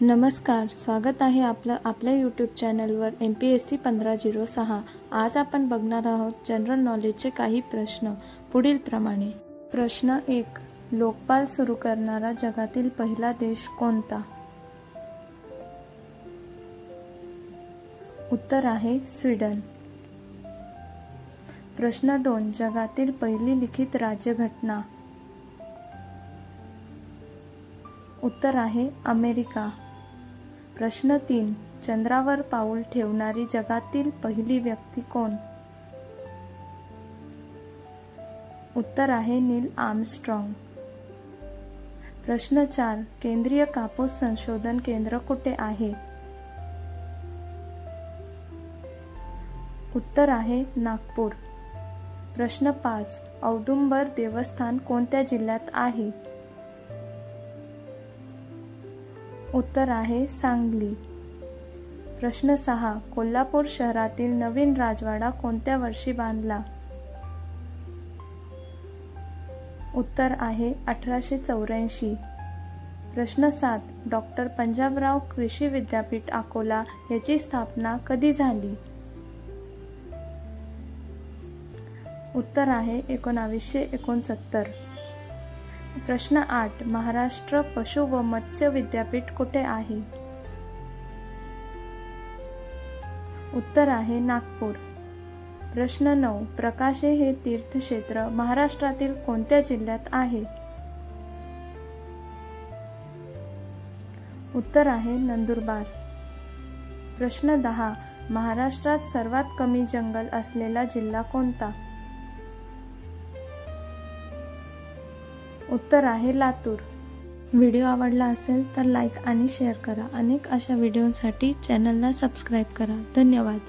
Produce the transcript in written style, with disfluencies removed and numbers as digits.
नमस्कार, स्वागत आहे आपल्या यूट्यूब चॅनलवर MPSC 1506। आज आपण बघणार आहोत जनरल नॉलेजचे काही प्रश्न पुढील प्रमाणे। प्रश्न 1, लोकपाल सुरू करणारा जगातील पहिला देश कोणता? उत्तर आहे स्वीडन। प्रश्न 2, जगातील पहिली लिखित राज्यघटना? उत्तर आहे अमेरिका। प्रश्न 3, चंद्रावर पाऊल ठेवणारी जगातील पहिली व्यक्ती कोण? उत्तर आहे नील आर्मस्ट्रॉंग। प्रश्न 4, केंद्रीय कापूस संशोधन केंद्र कुठे आहे? उत्तर आहे नागपूर। प्रश्न 5, औदुंबर देवस्थान कोणत्या जिल्ह्यात आहे? उत्तर आहे सांगली। प्रश्न 6, कोल्हापूर शहरातील नवीन राजवाडा कोणत्या वर्षी बांधला? उत्तर आहे 1884। प्रश्न 7, डॉक्टर पंजाबराव कृषी विद्यापीठ अकोला याची स्थापना कधी झाली? उत्तर आहे 1969। प्रश्न 8, महाराष्ट्र पशु व मत्स्य विद्यापीठ कुठे आहे? उत्तर आहे नागपूर। प्रश्न 9, प्रकाशे हे तीर्थक्षेत्र महाराष्ट्रातील कोणत्या जिल्ह्यात आहे? उत्तर आहे नंदुरबार। प्रश्न 10, महाराष्ट्रात सर्वात कमी जंगल असलेला जिल्हा कोणता? उत्तर आहे लातूर। व्हिडिओ आवडला असेल तर लाईक आणि शेअर करा। अनेक अशा व्हिडिओंसाठी चॅनलला सबस्क्राईब करा। धन्यवाद।